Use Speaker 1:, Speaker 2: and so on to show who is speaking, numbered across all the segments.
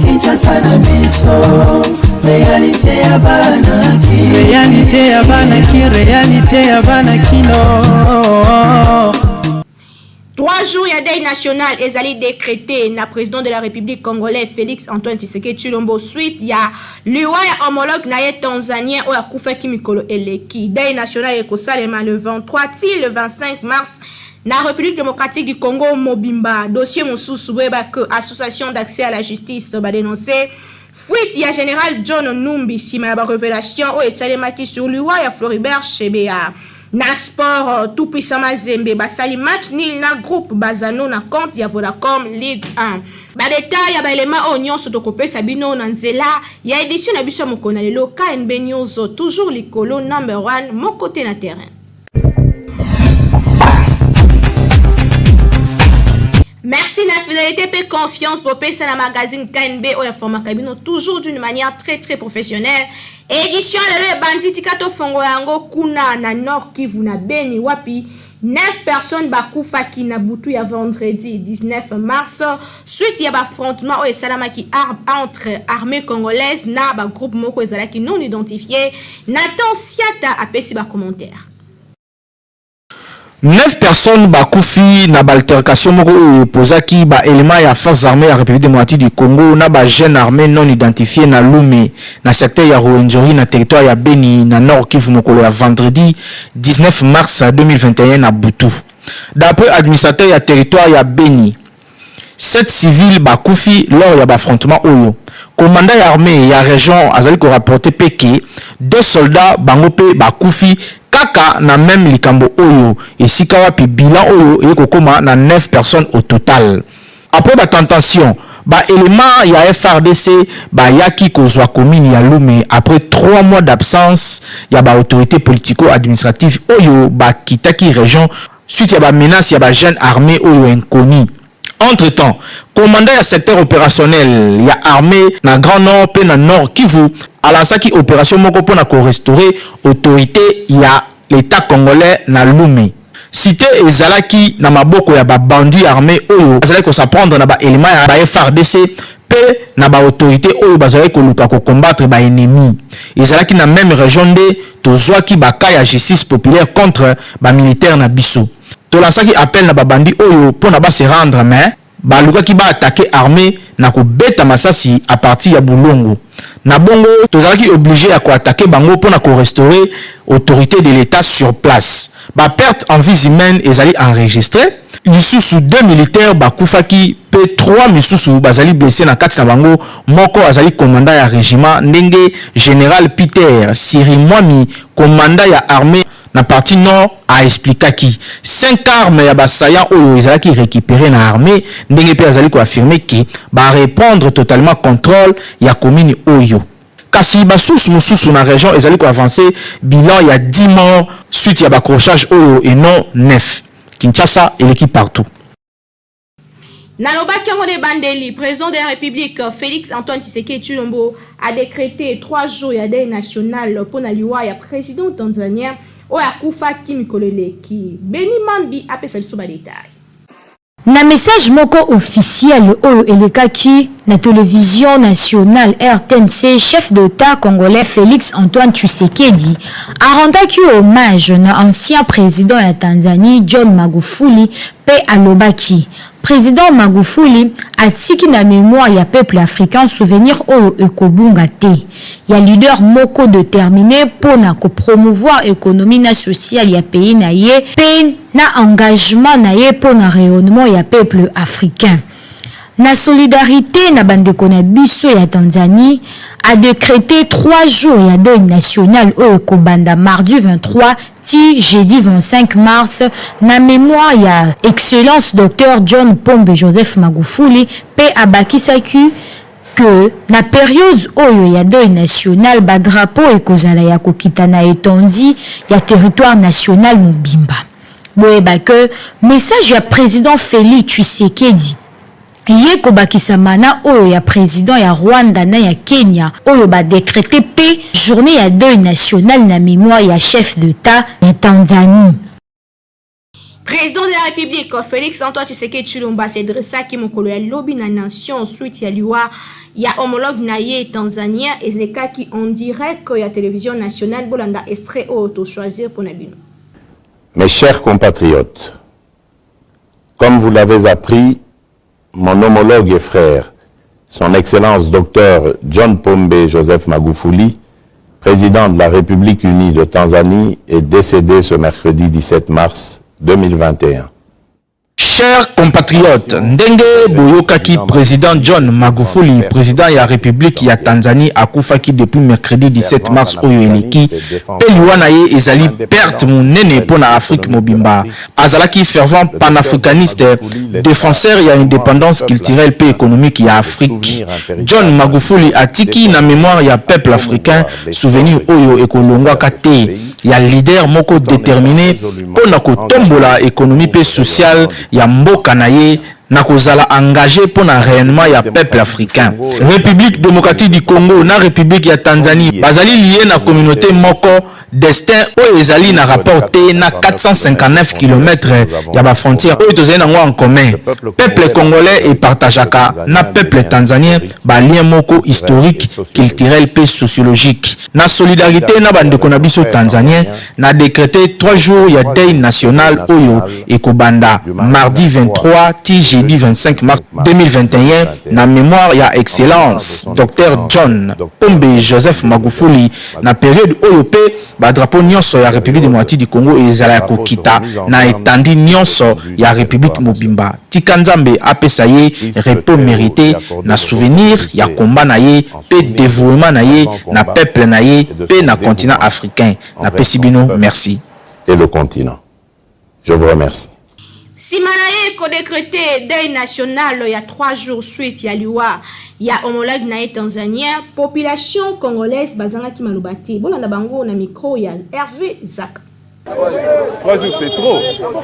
Speaker 1: Kinshasa na biso, réalité ya banaki, réalité ya banaki, réalité ya banakino.
Speaker 2: 3 jours ya deuil national ezali décrété na président de la République congolaise Félix Antoine Tshisekedi Tshilombo suite ya liwa ya homologue na ye tanzanien oyo akufaki mikolo eleki. Deuil national ekosalema le 23 ti le 25 mars na République démocratique du Congo mobimba. Dossier mosusu boyeba que association d'accès à la justice ba dénoncé fuite ya général John Numbi sima ya ba révélation oyo esalemaki sur liwa ya Floribert Chebeya. Na sport tout puissant Mazembe basali match nil na groupe Bazano na compte ya Vodacom Ligue 1. Ba détail ya ba élément onyon soto kopesa bino na nzela ya édition na biso mokona lelo KNB News toujours likolo number 1 mon côté na terrain. Merci la fidélité et confiance pour passer dans le magazine KNB ou Informa Kabino toujours d'une manière très professionnelle. Édition de bandit tikato fongo yango kuna na Nord Kivu na Beni wapi 9 personnes bakufa ki na butu ya vendredi 19 mars suite ya affrontement au salamaki entre armée congolaise na ba groupe moko ezalaki non identifié. Nathan Siata apesi ba commentaire.
Speaker 3: 9 personnes bakufi na baltercation moko opposaki ba élément ya forces armées ya République démocratique du Congo na ba jeune armée non identifié na Lumé na secteur ya Rwenzori na territoire ya Beni na Nord Kivu mokolo ya vendredi 19 mars 2021 na Butu. D'après administrateur ya territoire ya Beni, 7 civils bakufi lors ya affrontement oyo. Commandant ya armée ya région azali ko rapporter peke 2 soldats bango pe bakufi kaka na même likambo oyo esika wapi bilan oyo eko koma na 9 personnes au total. Après la tentation ba élément ya FRDC ba yaki kozwa commune ya Lumé après 3 mois d'absence ya ba autorité politico-administrative oyo ba kitaki région suite ya ba menace ya ba jeune armée oyo inconnu. Entre-temps, commandant ya secteur opérationnel ya armée na Grand Nord pe na Nord Kivu alasaki opération moko pona ko restaurer autorité ya l'état congolais na Lumé. Cité ezalaki na maboko ya ba bandits armés oyo azalaki ko s'apprendre na ba élément ya ba FRDC pe na ba autorité oyo bazalaki ko luka ko combattre ba ennemi. Ezalaki na même région de tozwaki ba ka ya justice populaire contre ba militaire na biso. Tolasaki appel na ba bandits oyo pona ba se rendre mais ba luka ki ba attaquer armée na ko beta masasi à partir ya Bulongo. Na bongo tozalaki obligé à ko attaquer bango pona ko restaurer autorité de l'état sur place. Ba perte en vies humaines ezali enregistré. Lisusu 2 militaires bakufaki pe 3 misusu bazali blessés na kati na bango moko azali commandant ya régiment ndenge général Peter Sirimwami commandant ya armée na partie nord a expliqué ki 5 armes ya bassaillants oyo ezalaki récupéré na armée ndenge pe azali ko affirmer ki ba répondre totalement contrôle ya commune oyo. Kasi basusu mususu na région ezali ko avancer bilan ya 10 morts suite ya baccrochage oyo et non 9. Kinshasa et l'équipe partout.
Speaker 2: Nalobaki Ngone Bandeli, président de la République Félix Antoine Tshisekedi Tshilombo a décrété 3 jours ya deuil national pour na liwa ya président tanzanien oyo akufaki mikolo eleki. Beni Mambi apesa biso ba détail.
Speaker 4: Na message moko officiel oyo elekaki na télévision nationale RTNC, chef d'État congolais Félix Antoine Tshisekedi a rendu hommage na ancien président ya Tanzanie John Magufuli pe alobaki. Président Magufuli atiki na mémoire ya peuple africain souvenir oyo ekobunga te. Ya leader moko déterminé pour na ko promouvoir économie na sociale ya pays na ye pe na engagement na ye pour na rayonnement ya peuple africain. Na solidarité na bandeko na biso ya Tanzanie a décrété 3 jours ya deuil national au Kobanda mardi 23 ti jeudi 25 mars na mémoire ya excellence Dr John Pombe Joseph Magufuli pe abakisaki que na période oyo ya deuil national ba drapeau ekozala ya kokita na etondi ya territoire national mobimba. Boyeba que message ya président Félix Tshisekedi ye kobakisa mana oyo ya président ya Rwanda na ya Kenya oyo ba décrété pe journée ya deuil national na mémoire ya chef d'État ya Tanzanie.
Speaker 2: Président de la République Félix Antoine Tshisekedi Tshilombo s'adressaki mokolo ya lobi na nation suite ya liwa ya homologue na ye Tanzania ezlekaki en direct ya télévision nationale bolanda extrait auto choisir pour Nabino.
Speaker 5: Mes chers compatriotes, comme vous l'avez appris, mon homologue et frère, son Excellence Dr John Pombe Joseph Magufuli, président de la République unie de Tanzanie, est décédé ce mercredi 17 mars 2021.
Speaker 3: Chers compatriotes, ndenge boyokaki président John Magufuli, président ya République ya Tanzanie akufaki depuis mercredi 17 mars oyo eleki, pe liwa na ye ezali perte monene pona Afrique mobimba. Azalaki fervent panafricaniste, défenseur ya indépendance culturelle pe économique ya Afrique. John Magufuli atiki na mémoire ya peuple africain souvenir oyo ekolongwaka te ya leader moko déterminé pona kotombola économie pe sociale ya mboka na ye na kozala engagé pour na rayonnement ya peuple africain. République démocratique du Congo na République ya Tanzanie bazali lié na communauté moko destin oyo ezali na rapport te na 459 km ya ba frontière oyo tozali nango en commun. Peuple congolais et partageaka na peuple tanzanien ba lien moko historique, culturel pe sociologique. Na solidarité na bandeko na biso tanzanien na décrété 3 jours ya deuil national oyo ekobanda mardi 23 ti jeudi 25 mars 2021 na mémoire ya excellence Dr John Pombe Joseph Magufuli na période oyo pe ba drapeau nyonso ya République démocratique du Congo ezala ya kokita na etandi nyonso ya République mobimba. Tika Nzambe apesa ye repos mérité na souvenir ya combat na ye pe dévouement na ye na peuple na ye pe na continent africain. Na pesibino merci.
Speaker 5: Et le continent. Je vous remercie.
Speaker 2: Simanaye ko décrété deuil national il y a 3 jours suite ya liwa ya homologue na tanzanien population congolaise bazanga ki malobati bolanda bango na micro ya Hervé Zaka.
Speaker 6: 3 jours c'est trop.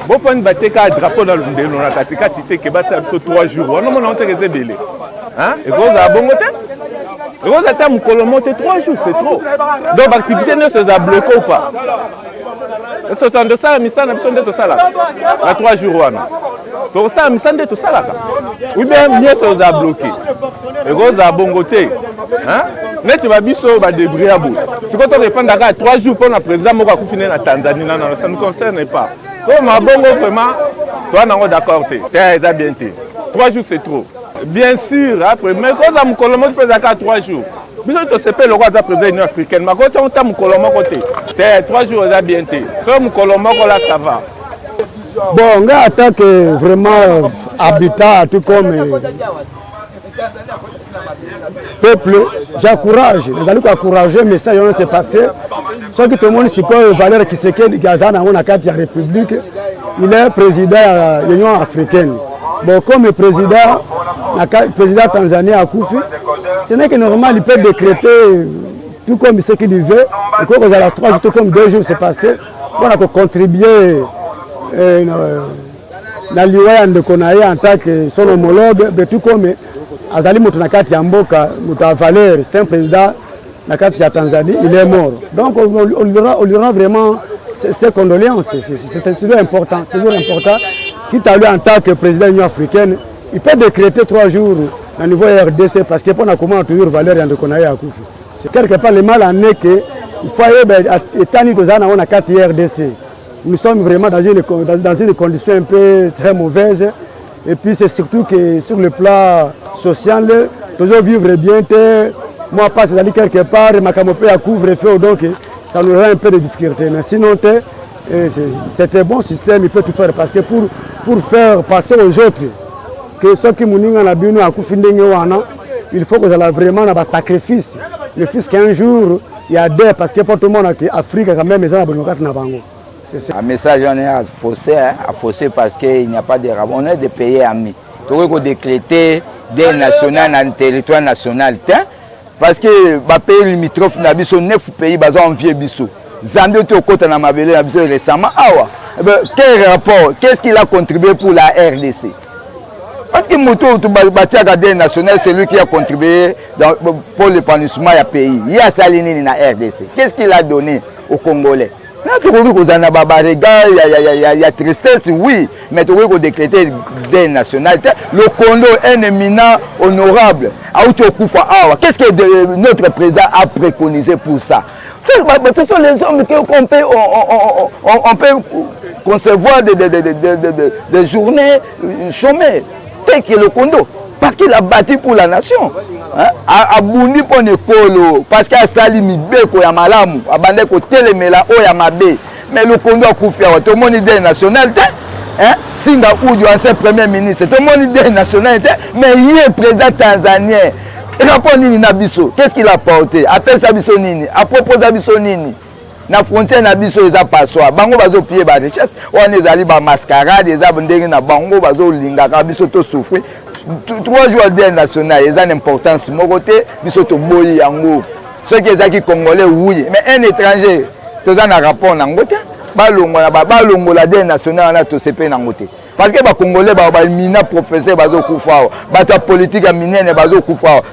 Speaker 6: Bon point bateka drapeau dans le ndelo na katika tite ke bata so 3 jours. On mona ontereze belé. Hein? Et vous a bongote? Et vous attend mukolo monte 3 jours c'est trop. Donc l'activité ne se a bloqué ou pas? C'est ça de ça misana besoin de ça là. La 3 jours wana. Donc ça misana de ça là. Oui bien mieux ça a bloqué. Et vous a bongote. Hein? Mais tu vas biso ba débrouiller à bout. Tu quand on répond d'accord 3 jours pour la président moko akufiner na Tanzanie non ça ne concerne pas. Donc ma bongo vraiment toi non d'accord té. C'est ça bien té. 3 jours c'est trop. Bien sûr après mais quand on mukolomo peut à 3 jours. Biso to sepe le roi za président union africaine. Ma quand on ta mukolomo côté. C'est 3 jours ça bien té. Comme mukolomo là ça va.
Speaker 7: Bon, on attaque vraiment habitat tout comme peuple, j'encourage, les allons encourager, mais ça c'est parce que ce que tout le monde sait que Valère Tshisekedi Gazana on a carte de la République, il est président de l'Union africaine. Bon, comme président Tanzanie à Koufi, ce n'est que normal, il peut décréter tout comme ce qu'il veut. Et quand vous avez 3 jours, tout comme 2 jours, c'est passé, on a contribué dans l'IOA de Konaï en tant que son homologue, mais tout comme Azali Moutonakati Amboka, Mouta Valère, c'est un président de la Tanzanie, il est mort. Donc on lui rend vraiment ses condoléances, c'est toujours important. Quitte à lui en tant que président de l'Union africaine, il peut décréter 3 jours au niveau RDC parce qu'il n'y a comment toujours Valère de Konaï à Koufi. C'est quelque part le mal en est que il faut aller dans la carte RDC. Nous sommes vraiment dans une condition un peu très mauvaise. Et puis c'est surtout que sur le plan social, toujours vivre bien, moi pas c'est-à-dire quelque part, ma camopée à couvre-feu, donc ça nous rend un peu de difficulté. Mais sinon, c'est un bon système, il peut tout faire. Parce que pour faire passer aux autres, que ceux qui m'ont dit il faut que ça ait vraiment un sacrifice. Le fils qu'un jour, il y a des, parce que pour tout le monde, Afrique, quand même, ils ont
Speaker 8: un message on est à fausser parce qu'il n'y a pas de rapport. On est des pays amis. Il faut décréter des nationales dans le territoire national. Parce que les pays limitrophes, sont 9 pays qui ont envié Bissou. Zambie est au côté de la Mabélé récemment. Quel rapport? Qu'est-ce qu'il a contribué pour la RDC? Parce que Moto Batiaga national, c'est lui qui a contribué pour l'épanouissement du pays. Il y a Salinini dans la RDC. Qu'est-ce qu'il a donné aux Congolais? Il y a tristesse, oui, mais tu veux décréter des nationalités. Le Congo est un éminent honorable. Qu'est-ce que notre président a préconisé pour ça? Ce sont les hommes qu'on peut concevoir des journées chômées, tel que le Congo. Parce qu'il a bâti pour la nation. A Bundi pour Nekolo, parce qu'il a sali Mibeko ya malamu, a bandé ko telemela o ya mabe. Mais le Congo a couvert tout le monde idée nationalité. Singa Oudou, ancien premier ministre, tout le monde idée nationalité. Mais il est président tanzanien. Rapport Nini Nabiso, qu'est-ce qu'il a apporté? Appelle Sabiso Nini, à propos Sabiso Nini. Na frontière Nabiso, ils ont pas soi. Bango bazo pied ba richesse. On est allé ba mascarade, ils ont ndenge na bango bazo linga Nabiso to souffrir. 3 jours de national, ils ont une importance. Mon côté, ils sont au boy yango. Ceux qui sont congolais, oui. Mais un étranger, tous en rapport n'angote. Balongo la de national, on a tous ces pays n'angote. Parce que les Congolais, les mineurs professeurs, les politiques mineurs,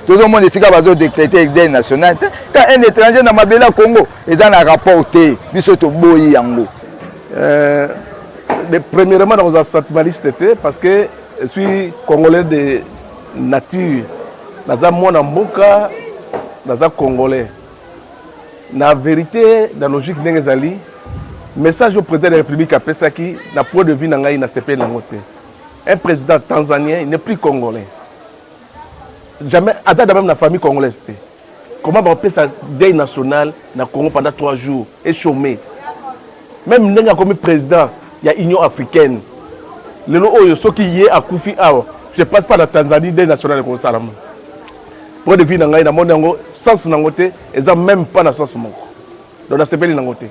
Speaker 8: tout le monde est décrété des nationalités. Quand un étranger dans le Congo, ils ont un rapport, ils sont au boy yango.
Speaker 6: Premièrement, dans un sentimentaliste, parce que je suis Congolais de nature. Dans un monde en Mboka, dans un Congolais. La vérité, dans la logique d'Engezali, message au président de la République à Pesaki, na point de vue n'angaï na CP n'angote. Un président tanzanien, il n'est plus congolais. Jamais, à même la famille congolaise. Comment on peut ça deuil national na Congo pendant 3 jours et chômé. Même n'enga comme président, il y a Union africaine. Le lot où ceux qui y est à Koufi Awa, je passe par la Tanzanie deuil national comme ça. Point de vue n'angaï na monde n'ango sens n'angote, ils ont même pas na sens mon. Donc la CP n'angote.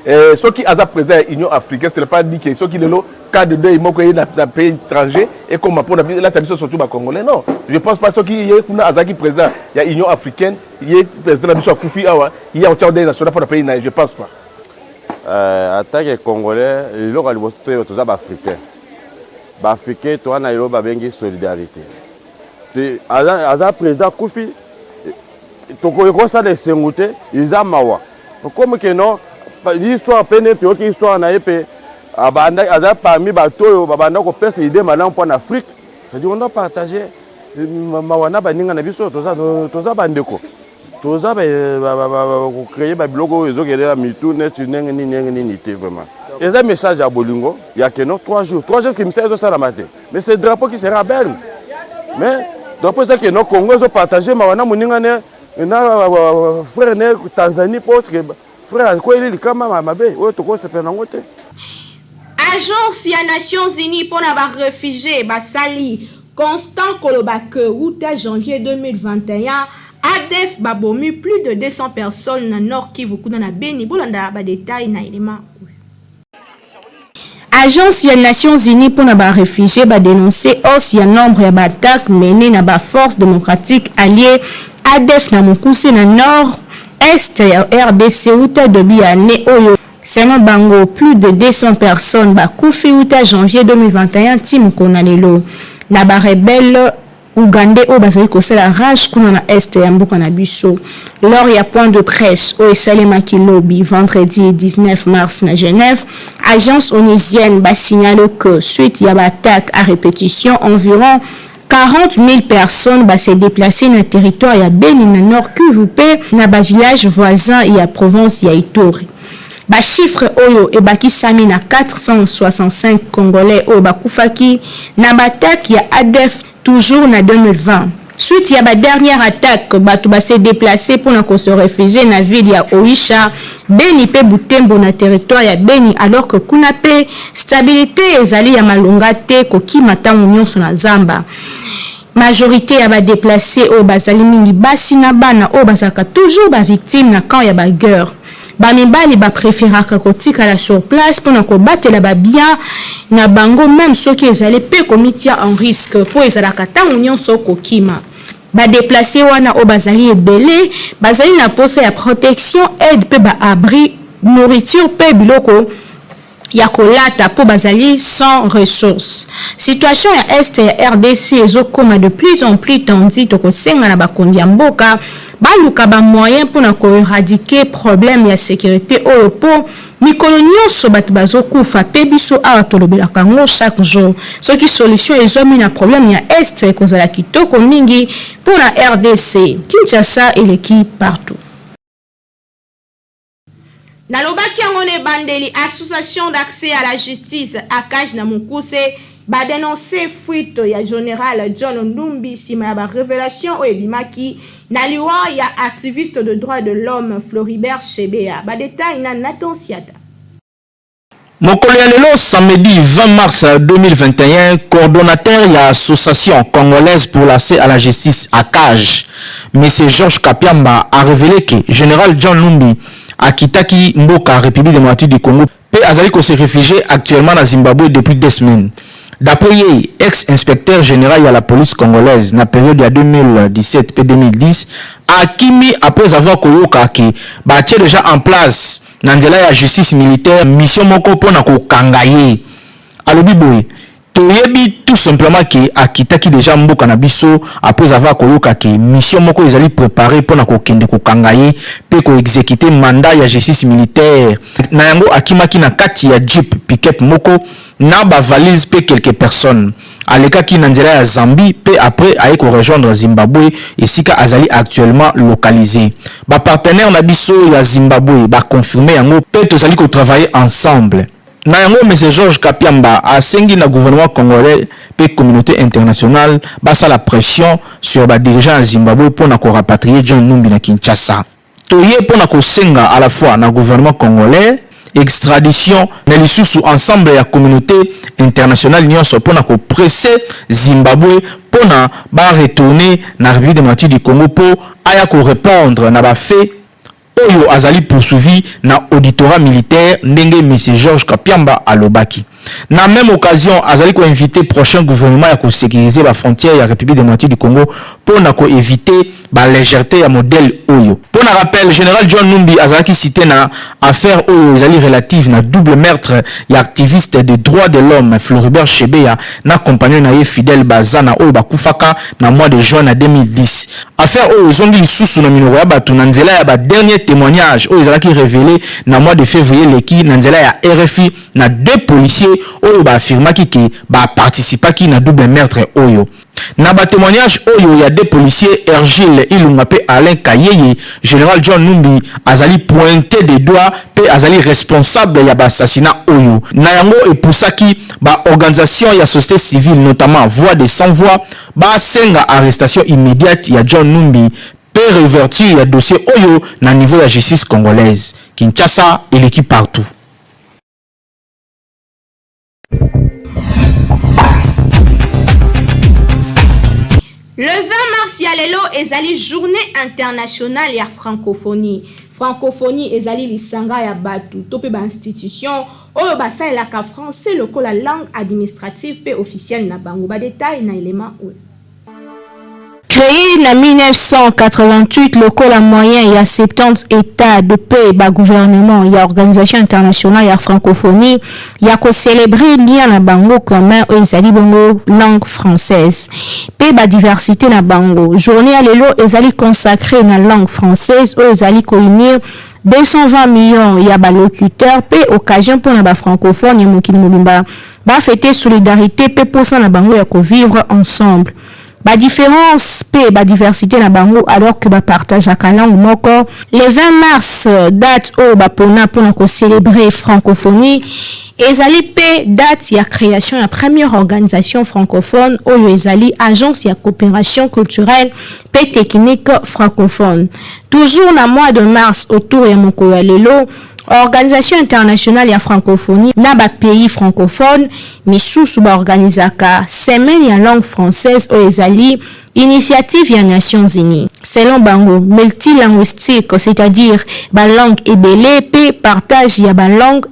Speaker 6: Ceux qui ont présent à l'Union africaine, ce n'est pas dit que ceux qui ont le cas de deuil, dans un pays étranger, et comme pour la tradition surtout les Congolais. Non, je ne pense pas ceux qui sont présents à l'Union africaine, il y a président de la Koufi Awa, il y a un des nationaux pour le pays, je ne pense pas.
Speaker 9: En tant que Congolais, il y a des Africains. Les Africains, tu as une solidarité. À président Koufi, tu as ça des Sengoute, ils ont Mawa. Comme que non, l'histoire peine puis histoire na épée abanda aza parmi bato babanda ko pesa idée malam pour l'Afrique, c'est-à-dire on doit partager mawana baninga na biso toza bandeko toza ba créer ba blogo ezokele la mitu net nini té vraiment. Et un message à Bolingo, il y a que non 3 jours qui me sert ça la matin. Mais c'est drapeau qui sera belle. Mais drapeau ça que non Congo zo partager mawana moninga na frère né Tanzanie pour que
Speaker 2: Agence des Nations Unies pour les réfugiés, Basali, Constant Kolobake, 8 janvier 2021, ADF Babomu, plus de 200 personnes dans le nord Kivu, dans la Beni, Bolanda, détail, na élément. Agence des Nations Unies pour les réfugiés a dénoncé aussi un nombre d'attaques menées par la force démocratique alliée ADF dans le nord. Est RDC outa de Biané Oyo. Selon Bango, plus de 200 personnes bakoufi outa janvier 2021 Tim Konalelo. La rebelle Ougandais au basali kosala rage kuna na Est ya mboka na biso. Lors ya point de presse au Salema Kilobi vendredi 19 mars na Genève, agence onusienne ba signalé que suite ya attaque à répétition environ 40 000 personnes se déplacer dans le territoire ya Beni na Nord Kivu na ba village voisin ya province ya Ituri. Ba chiffre oyo e bakisami na 465 Congolais oyo bakufaki na batak ya ADF toujours na 2020. Suite ya ba dernière attaque batu se déplacer pour na se réfugier na ville ya Oisha, Beni pe Butembo na territoire ya Beni alors que kuna pe stabilité ezali ya malonga te kokima tango nyonso na Zamba. Majorité ya ba déplacé au bazali mingi basi na bana o bazaka toujours ba victime na camp ya ba guerre. Ba mibali ba préféraka kotika la sur place pour na ko batela ba bien na bango même ceux qui ezali pe komitia en risque pour ezalaka tango nyonso kokima. Ba déplacé wana o bazali ebele bazali na poste ya protection aide pe ba abri nourriture pe biloko ya kolata po bazali sans ressources. Situation ya Est ya RDC ezokoma de plus en plus tendue tokosenga na bakonzi ya mboka baluka ba moyen pona ko éradiquer problème ya sécurité oyo po mikolo nyonso bato bazokufa pe biso awa tolobelaka ngo chaque jour soki solution ezomi na problème ya Est ekozala kitoko mingi pona RDC. Kinshasa eleki partout. Nalobaki angone bandeli association d'accès à la justice ACAJ na Mukuse ba dénoncer fuite ya général John Ndumbi sima ya ba révélation o ebimaki na liwa ya activiste de droits de l'homme Floribert Chebeya. Ba détail na Nathan Siata.
Speaker 3: Mokolo ya lelo samedi 20 mars 2021, coordonnateur de l'association congolaise pour l'accès à la justice ACAJ, M. Georges Kapiamba a révélé que général John Ndumbi a quitté Mboka, République démocratique du Congo, et a se réfugié actuellement à Zimbabwe depuis 2 semaines. D'après lui, ex-inspecteur général de la police congolaise, dans la période de 2017 et 2010, a kimi après avoir koyoka ki bâti déjà en place dans la justice militaire mission moko pona ko kangaye. Alobi boy, toyebi tout simplement ki akitaki déjà mboka na biso après avoir koyoka ki mission moko ezali préparé pona ko kende ko kangaye pe ko exécuter mandat ya justice militaire. Na yango akimaki na kati ya jeep pick-up moko na ba valise pe quelques personnes. Aleka ki nanzela ya Zambie pe après aye ko rejoindre Zimbabwe et sika azali actuellement localisé. Ba partenaire na biso ya Zimbabwe ba confirmer yango pe tozali ko travailler ensemble. Na yango M. Georges Kapiamba a sengi na gouvernement congolais pe communauté internationale basa la pression sur ba dirigeants à Zimbabwe pour na ko rapatrier John Ndumbi na Kinshasa. Toye pour na ko senga à la fois na gouvernement congolais extradition na lisusu ensemble ya communauté internationale nyonso pona ko presser Zimbabwe pona ba retourner na République démocratique du Congo po aya ko répondre na ba fait oyo azali poursuivi na auditorat militaire ndenge M. Georges Kapiamba alobaki. Na même occasion azali ko inviter prochain gouvernement ya ko sécuriser la frontière ya République démocratique du Congo pona ko éviter ba légèreté ya modèle oyo. Pona rappel général John Ndumbi azali cité na affaire oyo ezali relative na double meurtre ya activiste des droits de l'homme Floribert Chebeya na compagnon na ye Fidel Bazana oyo bakufaka na mois de juin na 2010. Affaire oyo zongi lisusu na minoko ya batu na nzela ya ba dernier témoignage oyo ezalaki révélé na mois de février leki na nzela ya RFI na 2 policiers oyo ba affirmaki ke ba participaki na double meurtre oyo. Na ba témoignage oyo ya 2 policiers Ergile Ilunga pe Alain Kayeye, général John Ndumbi azali pointé des doigts pe azali responsable ya ba assassinat oyo. Na yango epusaki ba organisation ya société civile notamment Voix des sans voix ba senga arrestation immédiate ya John Ndumbi pe révertir ya dossier oyo na niveau ya justice congolaise. Kinshasa et l'équipe partout.
Speaker 2: Le 20 mars, yalelo ezali journée internationale ya francophonie. Francophonie ezali lisanga ya batu tope ba institution oyo basalelaka français lokola langue administrative pe officielle na bango. Ba détail na élément oyo. Créé en 1988, le col moyen il y a 70 états de paix, bah gouvernement, il y a organisation internationale, il y a francophonie, il y a qu'on célébrer lien na bango commun ou ezali bango langue française. Paix bah diversité na bango. Journée à l'élo ezali consacré na langue française ou ezali réunir 220 millions il y a ba locuteurs paix occasion pour na ba francophone ya mokili mobimba ba fêter solidarité paix pour ça na bango ya ko vivre ensemble. Ba différence pe ba diversité na bango alors que ba partage à langue moko. Le 20 mars date au ba pona pour ko célébrer francophonie ezali pe date ya création la première organisation francophone oyo ezali agence ya coopération culturelle pe technique francophone. Toujours na mois de mars autour ya moko ya lelo Organisation internationale ya francophonie na ba pays francophone misusu ba organisaka semaine ya langue française o ezali initiative ya Nations Unies. Selon bango multilinguistique, c'est-à-dire ba langue ebele pe partage ya ba langue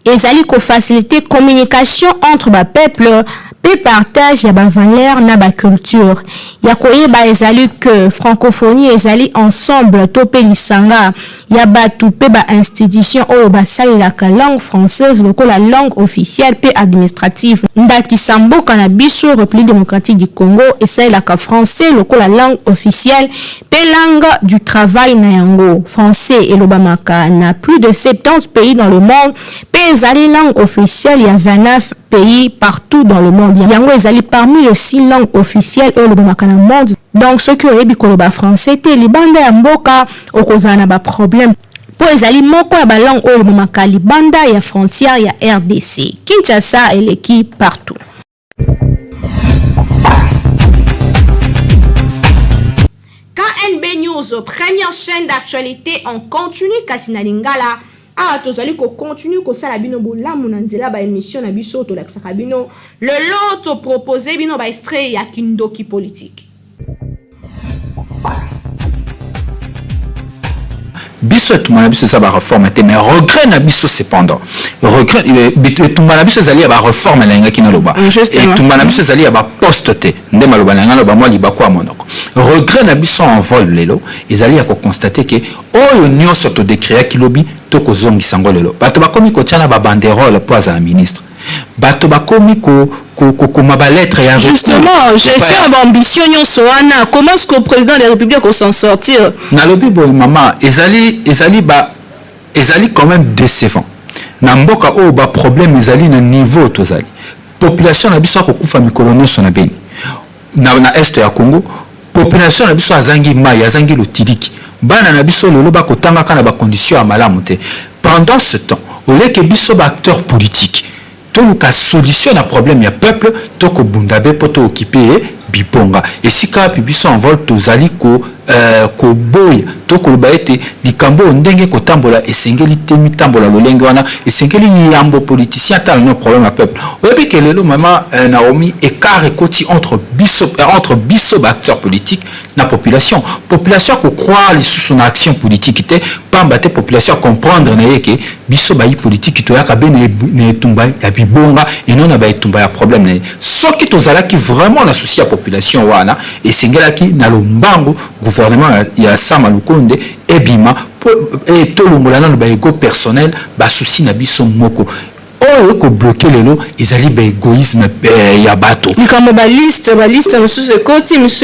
Speaker 2: ezali ko faciliter communication entre ba peuple pe partage ya ba valeur na ba culture ya koyeba ezali que francophonie ezali ensemble to pe lisanga ya batu pe ba institution oyo basalelaka langue française lokola langue officielle pe administrative ndakisa mboka na biso République démocratique du Congo esalelaka français lokola langue officielle pe langue du travail na yango français elobamaka na plus de 70 pays dans le monde pe ezali langue officielle ya 29 pays partout dans le monde. Yango ezali parmi les 6 langues officielles au monde. Donc ceux qui ont ébi koloba français te libanda ya mboka okozana na ba problème. Po ezali moko ya ba langue au lobamaka libanda ya frontière ya RDC. Kinshasa et l'équipe partout. KNB News, première chaîne d'actualité en continu Kasina Lingala. Ah, tozali ko continue ko sala bino bolamu na nzela ba émission na biso to lakisaka bino le lot to proposer bino ba extrait ya kindoki politique.
Speaker 3: Biso tumana biso ça ba réforme mais regret na biso cependant regret tumana biso zali ba réforme la ngaki na loba et tumana biso zali ba poste te nde maloba na loba moi libako monoko regret na biso en vol lelo ezali ya ko constater que oyo nyonso to décret ki lobi to ko zongisa ngo lelo bato bakomi ko tiana ba banderole pour un ministre bato bakomi ko ma lettre ya
Speaker 2: justement j'ai fait ambition nyonso wana comment est-ce que le président de la République ko s'en sortir
Speaker 3: na lobi boy maman ezali quand même décevant na mboka o ba problème ezali na niveau tozali population na biso ko kufa mikolo nyonso na beni na est ya Congo population na biso azangi mai azangi lotiliki bana na biso lelo ba kotanga kana ba condition ya malamu te pendant ce temps au lieu que biso ba acteur politique to luka solution na problème ya peuple to ko bundabe poto occuper biponga et si ka biso en vol tozali ko boya to ko baete likambo ndenge ko tambola esengeli temi tambola lolenge wana esengeli yambo politicien tal no problème à peuple obi que lelo mama Naomi écart ekoti entre biso acteur politique na population ko croire les sous son action politique te pamba te population comprendre na yeke biso ba politique to yaka ben ne tumba ya bibonga et non na ba tumba ya problème ne soki tozala ki vraiment la souci à population wana esengela ki na lombango gouvernement ya Sama Lukonde ebima et tout le monde na ba ego personnel ba souci na biso moko oyo ko bloquer lelo ezali ba égoïsme ya bato
Speaker 2: likambo ba liste musu se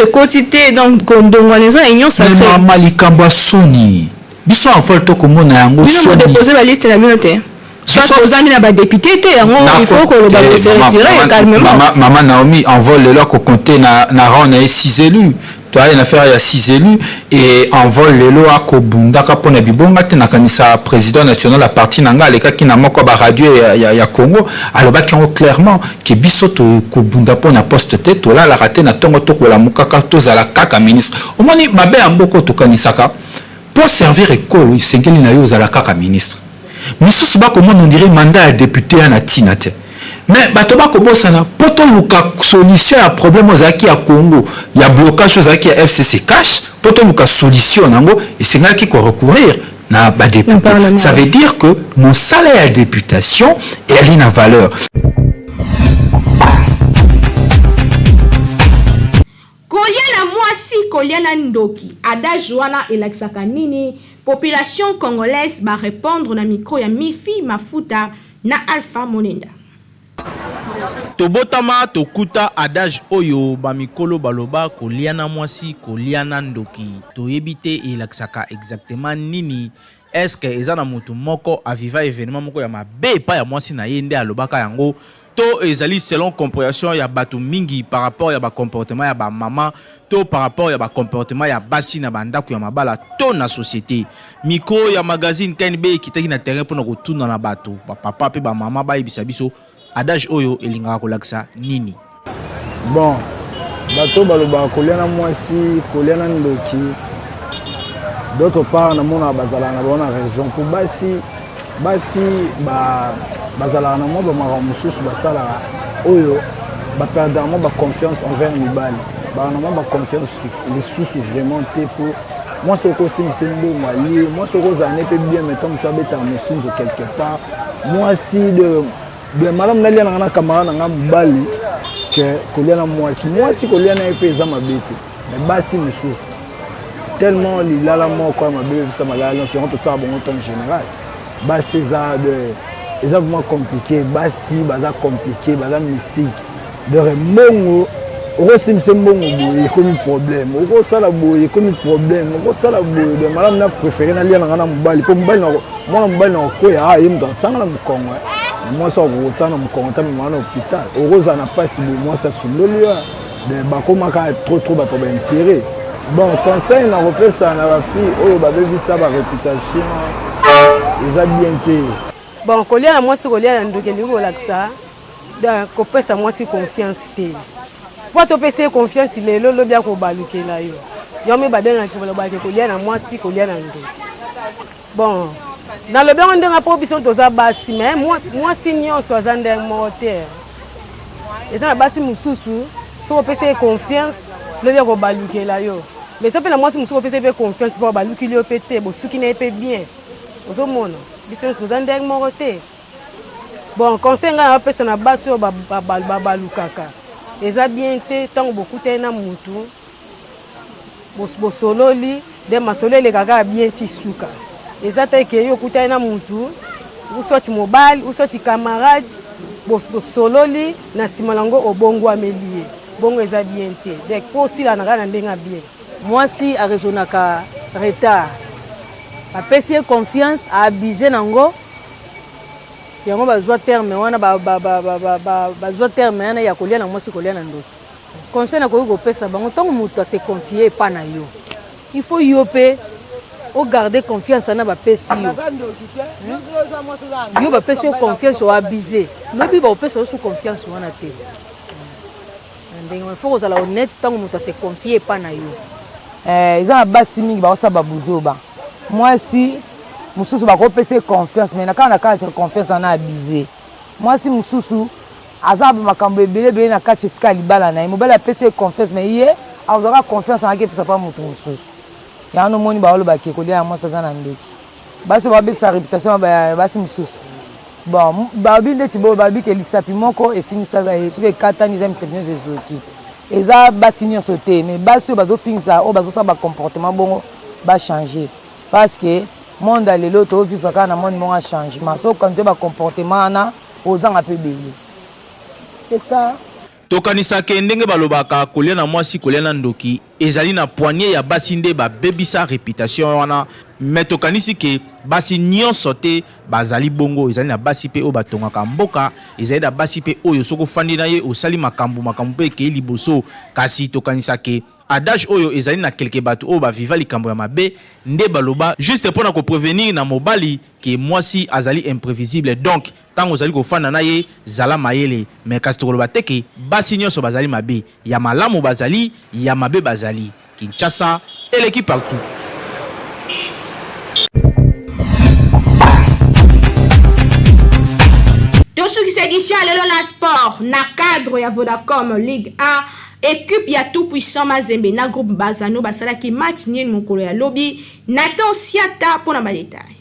Speaker 2: koti te donc kondongwaneza union sacrée
Speaker 3: mama likambo soni biso en fait to ko mona yango
Speaker 2: soni bino déposer ba liste na bino te soit ozani na ba député te yango il faut que le ba se retirer calmement
Speaker 3: maman Naomi envole lelo ko compter na rang na 6 élus tu as une affaire il y a 6 élus et envole lelo a ko bundaka pona bibonga te na kanisa président national la parti nanga leka ki na moko ba radio ya Congo alobaki clairement que biso to ko bunda pona poste te to la raté na tongo to ko la mukaka to za la kaka ministre au moni mabe amboko to kanisaka pour servir école sengeli na yo za la kaka ministre misusu ba comment on dirait mandat à député à Natinate mais bato ba ko bosana poto luka solution à problème ozaki à Congo ya blocage ozaki à FCC cash poto luka solution nango et c'est là qui ko recourir na ba député ça veut dire que mon salaire à députation est une valeur
Speaker 2: Koliana mwasi koliana ndoki adage wana elakisaka nini population congolaise ba répondre na micro ya Mifi Mafuta na Alpha Monenda
Speaker 10: tobotama tokuta adage oyo bamikolo baloba koliana mwasi koliana ndoki toyebi te elakisaka exactement nini est-ce que ezana mutu moko aviva événement moko ya mabe pa ya mwasi na ye nde alobaka yango to ezali selon compréhension ya batu mingi par rapport ya ba comportement ya ba maman to par rapport ya ba comportement ya basi na bandako ya mabala to na société micro ya magazine KNB kitaki na terrain pour na kotuna na batu ba papa pe ba mama ba yebisa biso adage oyo elingaka kolakisa nini
Speaker 7: bon bato baloba koliana mwasi koliana ndoki d'autre part na mona bazala na bona raison pour basi bazala na mo ba mara mususu basala oyo ba perdre mo ba confiance envers mibali ba na mo ba confiance les sous vraiment te pour moi ce que c'est mbo mali moi ce que zané peut bien mettre moi beta musinzo quelque part moi si de madame nalia na camarade na mobali que kolia na mwasi kolia na epe eza mabete mais basi misusu tellement lilala moko ya mabe bisa malala non c'est tout ça bon en général basi eza vraiment compliqué basi baza compliqué baza mystique de mbongo okosimisa mbongo boye ekomi problème okosala boye ekomi problème okosala boye de malamu na préféré nalia na ngana mobali mpo mwana mobali na okoya ye mutu atsanga na mokongo mwasi akokotana na mokongo ta memana na hôpital okozala na mpasi boye mwasi asundoli ya de bakomaka trop bato baintérêt bon conseil na kopesa na bafille oyo babebisa baréputation eza bien te
Speaker 11: bon kolia na mwasi kolia na ndoki ndiki kolakisa kopesa mwasi confiance te po topesa confiance lelo lobi ya kobalukela yo yo me badenaki balobaki kolia na mwasi kolia na ndoki bon nalobi yango ndenge mpo biso toza basi me mwasi nyonso aza ndenge moko te eza na basi mosusu soki opesa confiance lobi ya kobalukela yo mais ça fait la moitié musuko pese pe confiance pour baluki li opete bosuki na epe bien ozomona biso toza ndenge moko te bon conseil nga na pesa na basi oyo balukaka eza bien te ntango bokutani na mutu bosololi de masolo elekaka bien ti suka eza te ke yo okutani na mutu usoti mobali usoti camarade bosololi na nsima nango obongwameli ye bongo eza bien te donc po osilanaka na ndenge bien
Speaker 12: mwasi arezonaka retard apesi ye confiance aabuse nango yango bazwa terme wana bazwa terme wana ya kolia na mwasi kolia na ndoki conseil nakoki kopesa bango ntango moto ase confie epa na yo il faut yo mpe ogarde confiance na bapesi yo bapesi yo confiance oabuse lobi baopesa yo su confiance wana te ndenge il faut kozala honnête ntango moto ase confie epa na yo
Speaker 13: ils ont basi mingi baosa babuzoba mwasi mususu bakopesa confiance mais nakana nakana confiance na abusé mwasi mususu azaba makambo ebele na kati sika libala na mobile apesa confiance mais ye azaka confiance na ke pesa pa mutu mususu ya no moni baolo bakekolia mwasi za na ndeki basi babisa réputation basi mususu bon babi ndeti bo babi ke lisapi moko e finisa suke katani za msebino zezoki eza basi nyonso te mais basi oyo bazofinisa oyo bazosala bacomportement bongo bachanger parce que monde alelo tovivre kaka na monde moko achangement so quand bacomportement wana ozanga mpe bele c'est ça
Speaker 10: tokanisaka ndenge balobaka kolia na mwasi kolia na ndoki ezali na poignée ya basi nde babebisa réputation wana me tokanisi ke basi nyonso te bazali bongo ezali na basi pe oyo batongaka mboka ezali na basi pe oyo soki ofandi na ye osali makambo mpe ekei liboso kasi tokanisa ke adage oyo ezali na kelke bato oyo baviva likambo ya mabe nde baloba juste mpona koprevenir na mobali ke mwasi azali imprévisible donc ntango ozali kofanda na ye zala mayele me kasi tokoloba te ke basi nyonso bazali mabe ya malamu bazali ya mabe bazali Kinshasa eleki partout.
Speaker 2: Tosukisa édition lelo na sport na cadre ya Vodacom Ligue 1 équipe ya tout puissant Mazembe na groupe Bazano basalaki match nil mokolo ya lobi Nathan Siata pour na détail.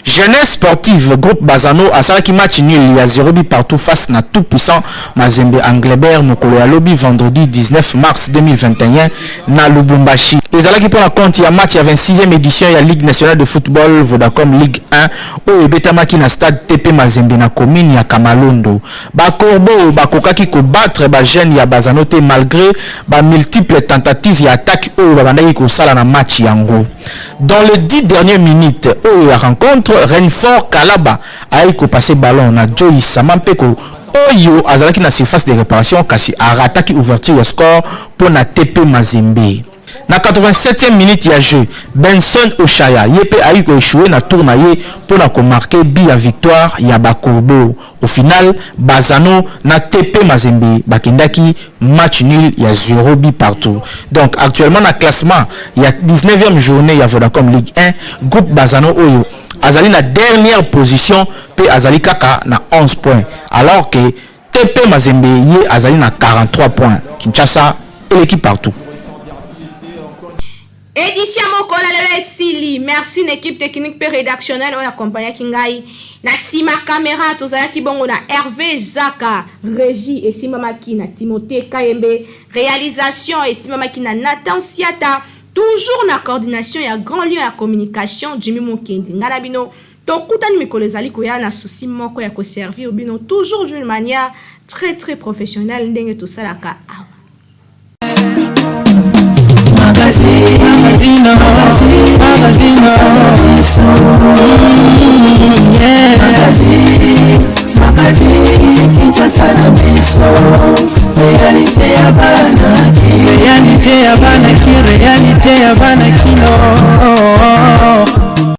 Speaker 3: Jeunesse sportive, groupe Bazano a salaki match nul, il y a 0 but partout face na tout puissant Mazembe Anglebert Mokolo ya Lobi vendredi 19 mars 2021 na Lubumbashi. Les alaki pour la compte il y a match à 26e édition il y a Ligue nationale de football Vodacom Ligue 1 au Betamaki na stade TP Mazembe na commune ya Kamalondo. Ba Corbeau ba kokaki ko battre ba jeune ya Bazano te malgré ba multiples tentatives ya attaque au babandaki ko sala na match yango. Dans les 10 dernières minutes au la rencontre Renfort Kalaba a eu passé ballon na Joey Samampeko Oyo azalaki na surface de réparation kasi arataki ouverture ya score pour na TP Mazembe. Na 87e minute ya jeu, Benson Oshaya yepe a eu échoué na tour na ye pour na ko marquer bi ya victoire ya Bakorbo. Au final, Bazano na TP Mazembe bakendaki match nul ya 0 but partout. Donc actuellement na classement, il y a 19e journée ya Vodacom Ligue 1, groupe Bazano Oyo azali na dernière position pe azali kaka na 11 points alors que TP Mazembe ye azali na 43 points. Kinshasa et l'équipe partout.
Speaker 2: Édition moko na lelo esili. Merci l'équipe technique et rédactionnelle oyo accompagné kingai. Na sima caméra tozalaki bongo na Hervé Zaka, régie esimamaki na Timothée Kayembe, réalisation esimamaki na Nathan Siata, toujours na coordination ya grand lieu ya communication Jimmy Mukendi. Ngana bino tokutani mikolo ezali koya na souci moko ya ko servir bino toujours d'une manière très très professionnelle ndenge tosalaka awa.
Speaker 1: Réalité ya bana ki